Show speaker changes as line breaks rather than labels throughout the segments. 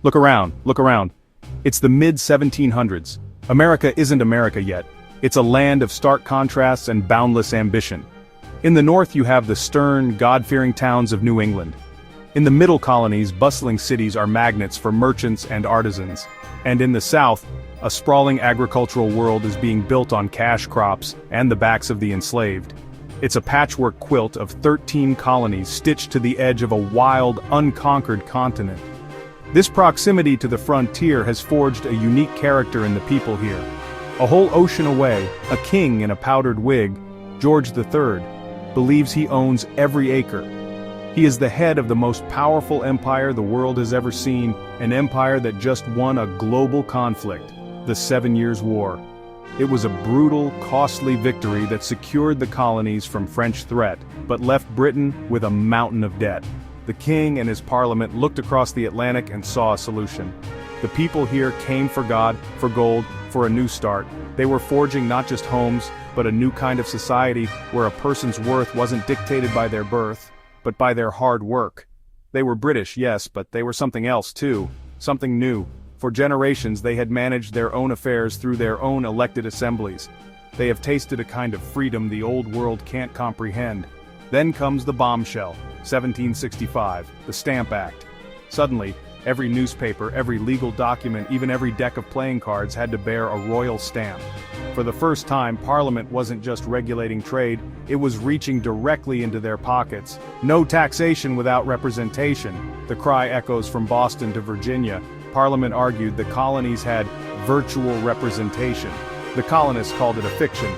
Look around, look around. It's the mid-1700s. America isn't America yet. It's a land of stark contrasts and boundless ambition. In the north you have the stern, God-fearing towns of New England. In the middle colonies, bustling cities are magnets for merchants and artisans. And in the south, a sprawling agricultural world is being built on cash crops and the backs of the enslaved. It's a patchwork quilt of 13 colonies stitched to the edge of a wild, unconquered continent. This proximity to the frontier has forged a unique character in the people here. A whole ocean away, a king in a powdered wig, George III, believes he owns every acre. He is the head of the most powerful empire the world has ever seen, an empire that just won a global conflict, the 7 Years' War. It was a brutal, costly victory that secured the colonies from French threat, but left Britain with a mountain of debt. The king and his parliament looked across the Atlantic and saw a solution. The people here came for God, for gold, for a new start. They were forging not just homes, but a new kind of society where a person's worth wasn't dictated by their birth, but by their hard work. They were British, yes, but they were something else too, something new. For generations they had managed their own affairs through their own elected assemblies. They have tasted a kind of freedom the old world can't comprehend. Then comes the bombshell, 1765, the Stamp Act. Suddenly, every newspaper, every legal document, even every deck of playing cards had to bear a royal stamp. For the first time, Parliament wasn't just regulating trade, it was reaching directly into their pockets. No taxation without representation. The cry echoes from Boston to Virginia. Parliament argued the colonies had virtual representation. The colonists called it a fiction.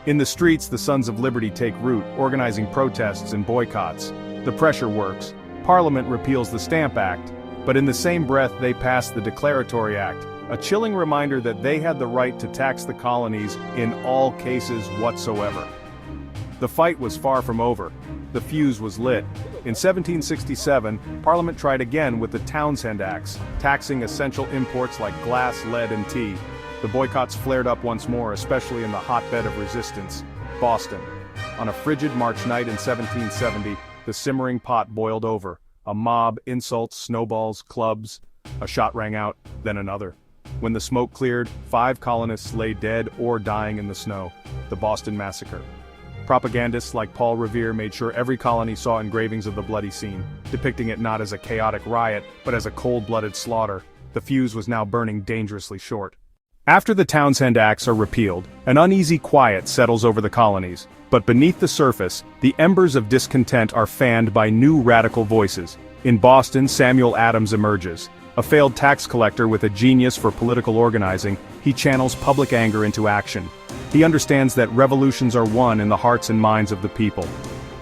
In the streets, the Sons of Liberty take root, organizing protests and boycotts. The pressure works. Parliament repeals the Stamp Act, but in the same breath they pass the Declaratory Act, a chilling reminder that they had the right to tax the colonies in all cases whatsoever. The fight was far from over. The fuse was lit. In 1767, Parliament tried again with the Townshend Acts, taxing essential imports like glass, lead, and tea. The boycotts flared up once more, especially in the hotbed of resistance, Boston. On a frigid March night in 1770, the simmering pot boiled over. A mob, insults, snowballs, clubs. A shot rang out, then another. When the smoke cleared, 5 colonists lay dead or dying in the snow. The Boston Massacre. Propagandists like Paul Revere made sure every colony saw engravings of the bloody scene, depicting it not as a chaotic riot, but as a cold-blooded slaughter. The fuse was now burning dangerously short. After the Townshend Acts are repealed, an uneasy quiet settles over the colonies. But beneath the surface, the embers of discontent are fanned by new radical voices. In Boston, Samuel Adams emerges. A failed tax collector with a genius for political organizing, he channels public anger into action. He understands that revolutions are won in the hearts and minds of the people.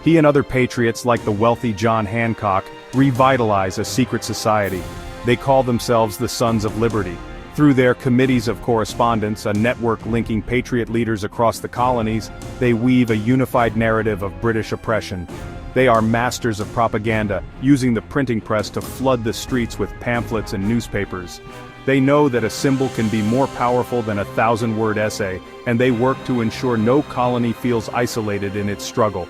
He and other patriots like the wealthy John Hancock revitalize a secret society. They call themselves the Sons of Liberty. Through their committees of correspondence, a network linking patriot leaders across the colonies, they weave a unified narrative of British oppression. They are masters of propaganda, using the printing press to flood the streets with pamphlets and newspapers. They know that a symbol can be more powerful than a 1,000-word essay, and they work to ensure no colony feels isolated in its struggle.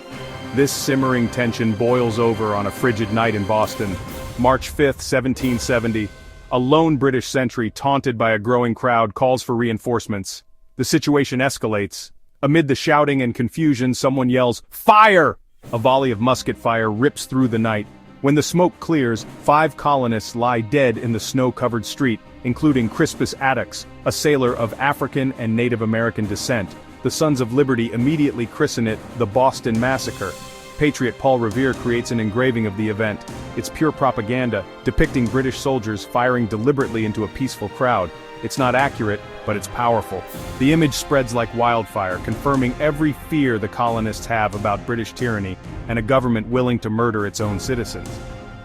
This simmering tension boils over on a frigid night in Boston. March 5, 1770. A lone British sentry, taunted by a growing crowd, calls for reinforcements. The situation escalates. Amid the shouting and confusion, someone yells, "Fire!" A volley of musket fire rips through the night. When the smoke clears, 5 colonists lie dead in the snow-covered street, including Crispus Attucks, a sailor of African and Native American descent. The Sons of Liberty immediately christen it the Boston Massacre. Patriot Paul Revere creates an engraving of the event. It's pure propaganda, depicting British soldiers firing deliberately into a peaceful crowd. It's not accurate, but it's powerful. The image spreads like wildfire, confirming every fear the colonists have about British tyranny and a government willing to murder its own citizens.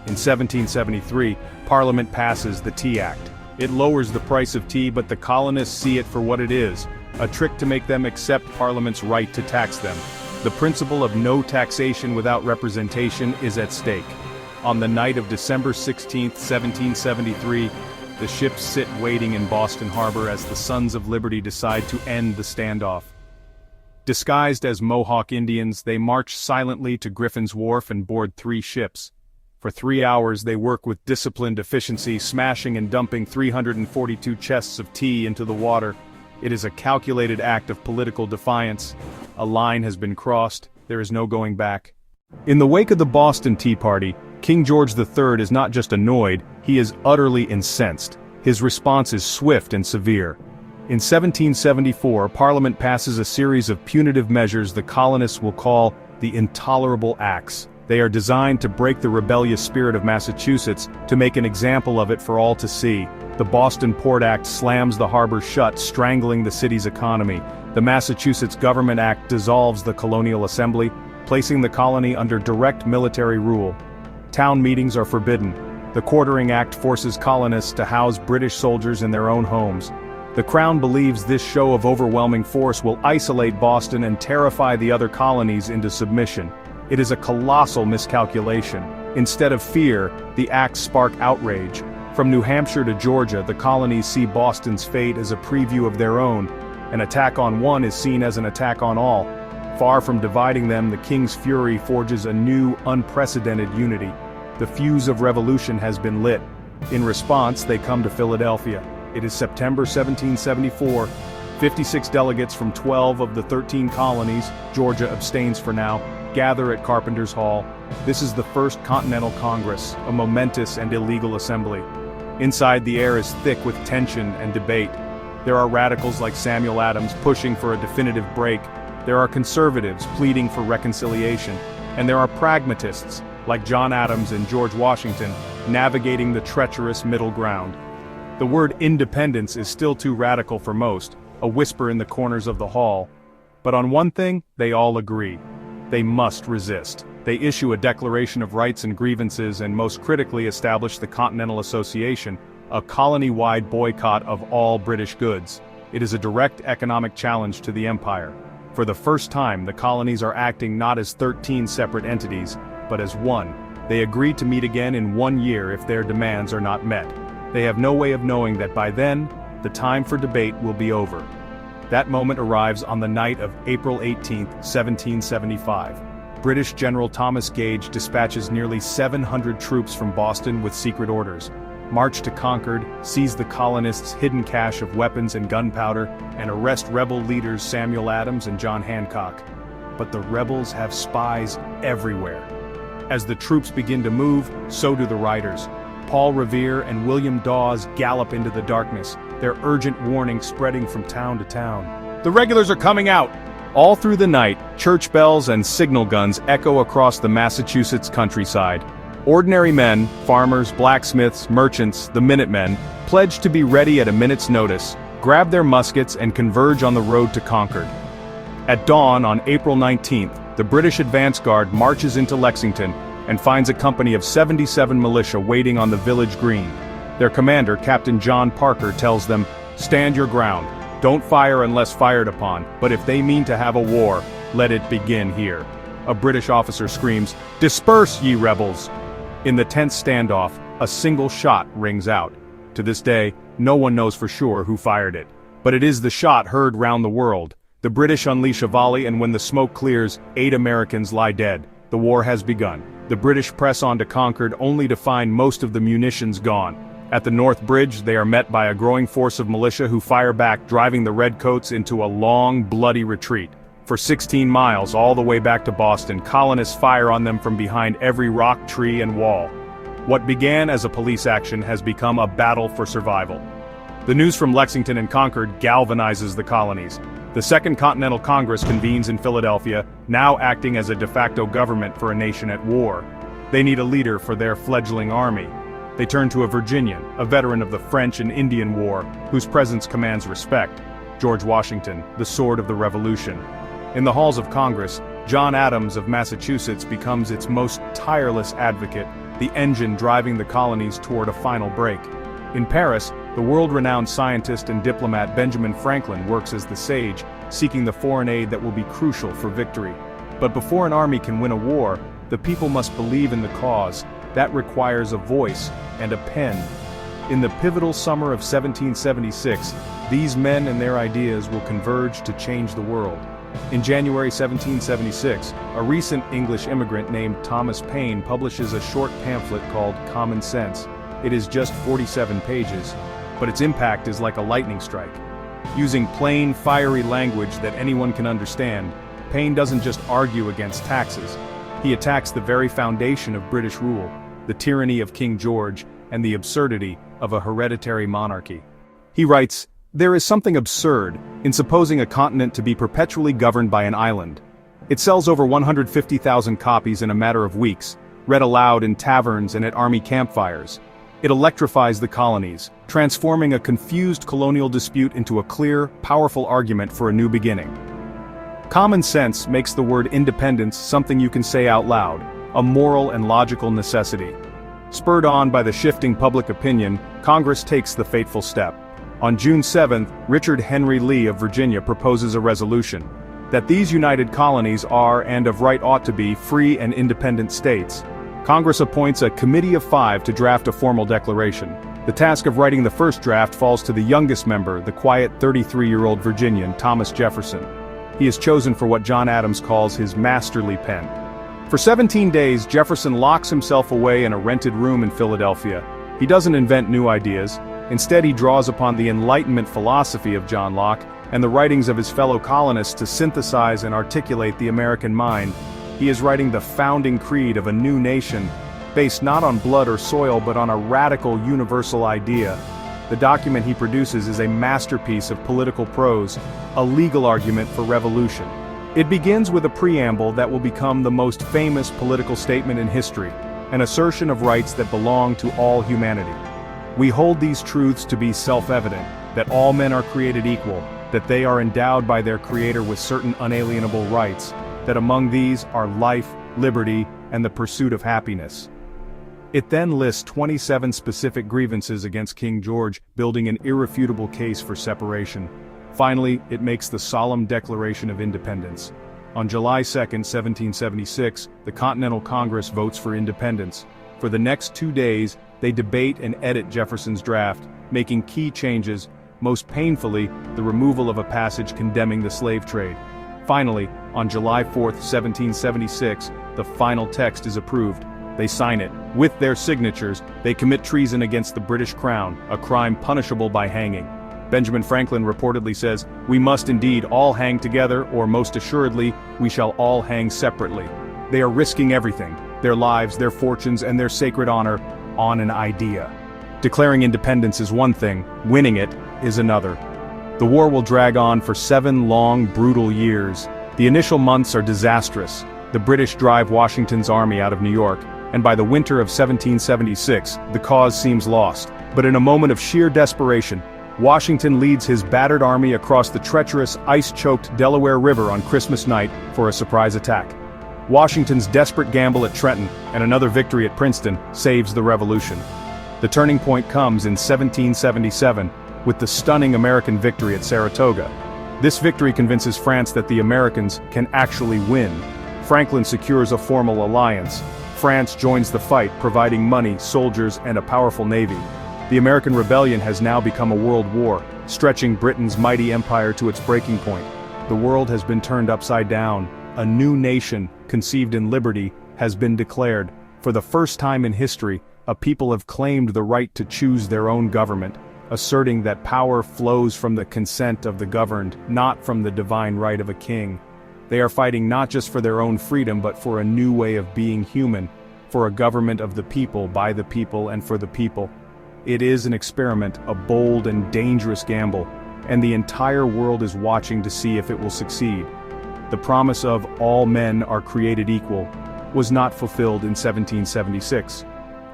In 1773, Parliament passes the Tea Act. It lowers the price of tea, but the colonists see it for what it is, a trick to make them accept Parliament's right to tax them. The principle of no taxation without representation is at stake. On the night of December 16, 1773, the ships sit waiting in Boston Harbor as the Sons of Liberty decide to end the standoff. Disguised as Mohawk Indians, they march silently to Griffin's Wharf and board 3 ships. For 3 hours they work with disciplined efficiency, smashing and dumping 342 chests of tea into the water. It is a calculated act of political defiance. A line has been crossed, there is no going back. In the wake of the Boston Tea Party, King George III is not just annoyed, he is utterly incensed. His response is swift and severe. In 1774, Parliament passes a series of punitive measures the colonists will call the Intolerable Acts. They are designed to break the rebellious spirit of Massachusetts, to make an example of it for all to see. The Boston Port Act slams the harbor shut, strangling the city's economy. The Massachusetts Government Act dissolves the Colonial Assembly, placing the colony under direct military rule. Town meetings are forbidden. The Quartering Act forces colonists to house British soldiers in their own homes. The Crown believes this show of overwhelming force will isolate Boston and terrify the other colonies into submission. It is a colossal miscalculation. Instead of fear, the acts spark outrage. From New Hampshire to Georgia, the colonies see Boston's fate as a preview of their own. An attack on one is seen as an attack on all. Far from dividing them, the king's fury forges a new, unprecedented unity. The fuse of revolution has been lit. In response, they come to Philadelphia. It is September 1774. 56 delegates from 12 of the 13 colonies, Georgia abstains for now, gather at Carpenter's Hall. This is the First Continental Congress, a momentous and illegal assembly. Inside, the air is thick with tension and debate. There are radicals like Samuel Adams pushing for a definitive break. There are conservatives pleading for reconciliation. And there are pragmatists, like John Adams and George Washington, navigating the treacherous middle ground. The word independence is still too radical for most, a whisper in the corners of the hall. But on one thing, they all agree. They must resist. They issue a Declaration of Rights and Grievances and most critically establish the Continental Association, a colony-wide boycott of all British goods. It is a direct economic challenge to the empire. For the first time, the colonies are acting not as 13 separate entities, but as one. They agree to meet again in 1 year if their demands are not met. They have no way of knowing that by then, the time for debate will be over. That moment arrives on the night of April 18, 1775. British General Thomas Gage dispatches nearly 700 troops from Boston with secret orders. March to Concord, seize the colonists' hidden cache of weapons and gunpowder, and arrest rebel leaders Samuel Adams and John Hancock. But the rebels have spies everywhere. As the troops begin to move, so do the riders. Paul Revere and William Dawes gallop into the darkness, their urgent warning spreading from town to town. The regulars are coming out! All through the night, church bells and signal guns echo across the Massachusetts countryside. Ordinary men, farmers, blacksmiths, merchants, the Minutemen, pledge to be ready at a minute's notice, grab their muskets and converge on the road to Concord. At dawn on April 19th, the British advance guard marches into Lexington and finds a company of 77 militia waiting on the village green. Their commander, Captain John Parker, tells them, "Stand your ground. Don't fire unless fired upon, but if they mean to have a war, let it begin here." A British officer screams, "Disperse, ye rebels!" In the tense standoff, a single shot rings out. To this day, no one knows for sure who fired it. But it is the shot heard round the world. The British unleash a volley, and when the smoke clears, 8 Americans lie dead. The war has begun. The British press on to Concord only to find most of the munitions gone. At the North Bridge, they are met by a growing force of militia who fire back, driving the Redcoats into a long, bloody retreat. For 16 miles, all the way back to Boston, colonists fire on them from behind every rock, tree, and wall. What began as a police action has become a battle for survival. The news from Lexington and Concord galvanizes the colonies. The Second Continental Congress convenes in Philadelphia, now acting as a de facto government for a nation at war. They need a leader for their fledgling army. They turn to a Virginian, a veteran of the French and Indian War, whose presence commands respect. George Washington, the sword of the Revolution. In the halls of Congress, John Adams of Massachusetts becomes its most tireless advocate, the engine driving the colonies toward a final break. In Paris, the world-renowned scientist and diplomat Benjamin Franklin works as the sage, seeking the foreign aid that will be crucial for victory. But before an army can win a war, the people must believe in the cause. That requires a voice and a pen. In the pivotal summer of 1776, these men and their ideas will converge to change the world. In January 1776, a recent English immigrant named Thomas Paine publishes a short pamphlet called Common Sense. It is just 47 pages, but its impact is like a lightning strike. Using plain, fiery language that anyone can understand, Paine doesn't just argue against taxes. He attacks the very foundation of British rule, the tyranny of King George, and the absurdity of a hereditary monarchy. He writes, "There is something absurd in supposing a continent to be perpetually governed by an island. It sells over 150,000 copies in a matter of weeks, read aloud in taverns and at army campfires. It electrifies the colonies, transforming a confused colonial dispute into a clear, powerful argument for a new beginning." Common sense makes the word independence something you can say out loud, a moral and logical necessity. Spurred on by the shifting public opinion, Congress takes the fateful step. On June 7, Richard Henry Lee of Virginia proposes a resolution that these united colonies are and of right ought to be free and independent states. Congress appoints a committee of 5 to draft a formal declaration. The task of writing the first draft falls to the youngest member, the quiet 33-year-old Virginian, Thomas Jefferson. He is chosen for what John Adams calls his masterly pen. For 17 days, Jefferson locks himself away in a rented room in Philadelphia. He doesn't invent new ideas. Instead, he draws upon the Enlightenment philosophy of John Locke and the writings of his fellow colonists to synthesize and articulate the American mind. He is writing the founding creed of a new nation, based not on blood or soil but on a radical universal idea. The document he produces is a masterpiece of political prose, a legal argument for revolution. It begins with a preamble that will become the most famous political statement in history, an assertion of rights that belong to all humanity. We hold these truths to be self-evident, that all men are created equal, that they are endowed by their Creator with certain unalienable rights, that among these are life, liberty, and the pursuit of happiness. It then lists 27 specific grievances against King George, building an irrefutable case for separation. Finally, it makes the solemn Declaration of Independence. On July 2, 1776, the Continental Congress votes for independence. For the next 2 days, they debate and edit Jefferson's draft, making key changes, most painfully, the removal of a passage condemning the slave trade. Finally, on July 4, 1776, the final text is approved. They sign it. With their signatures, they commit treason against the British Crown, a crime punishable by hanging. Benjamin Franklin reportedly says, "We must indeed all hang together, or most assuredly, we shall all hang separately." They are risking everything, their lives, their fortunes, and their sacred honor, on an idea. Declaring independence is one thing, winning it is another. The war will drag on for 7 long, brutal years. The initial months are disastrous. The British drive Washington's army out of New York, and by the winter of 1776, the cause seems lost. But in a moment of sheer desperation, Washington leads his battered army across the treacherous, ice-choked Delaware River on Christmas night for a surprise attack. Washington's desperate gamble at Trenton and another victory at Princeton saves the revolution. The turning point comes in 1777, with the stunning American victory at Saratoga. This victory convinces France that the Americans can actually win. Franklin secures a formal alliance. France joins the fight, providing money, soldiers, and a powerful navy. The American Rebellion has now become a world war, stretching Britain's mighty empire to its breaking point. The world has been turned upside down. A new nation, conceived in liberty, has been declared. For the first time in history, a people have claimed the right to choose their own government, asserting that power flows from the consent of the governed, not from the divine right of a king. They are fighting not just for their own freedom but for a new way of being human, for a government of the people, by the people, and for the people. It is an experiment, a bold and dangerous gamble, and the entire world is watching to see if it will succeed. The promise of all men are created equal was not fulfilled in 1776.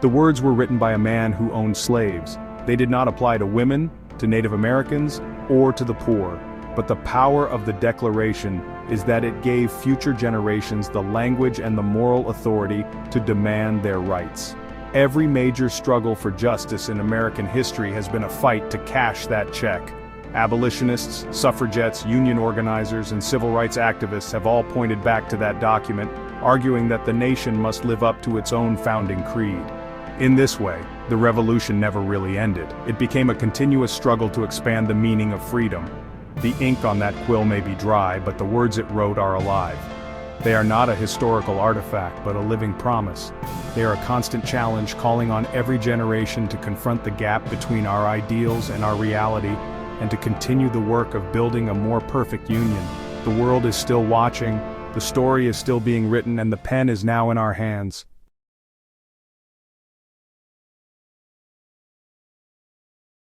The words were written by a man who owned slaves. They did not apply to women, to Native Americans, or to the poor. But the power of the Declaration is that it gave future generations the language and the moral authority to demand their rights. Every major struggle for justice in American history has been a fight to cash that check. Abolitionists, suffragettes, union organizers, and civil rights activists have all pointed back to that document, arguing that the nation must live up to its own founding creed. In this way, the revolution never really ended. It became a continuous struggle to expand the meaning of freedom. The ink on that quill may be dry, but the words it wrote are alive. They are not a historical artifact but a living promise. They are a constant challenge calling on every generation to confront the gap between our ideals and our reality, and to continue the work of building a more perfect union. The world is still watching, the story is still being written, and the pen is now in our hands.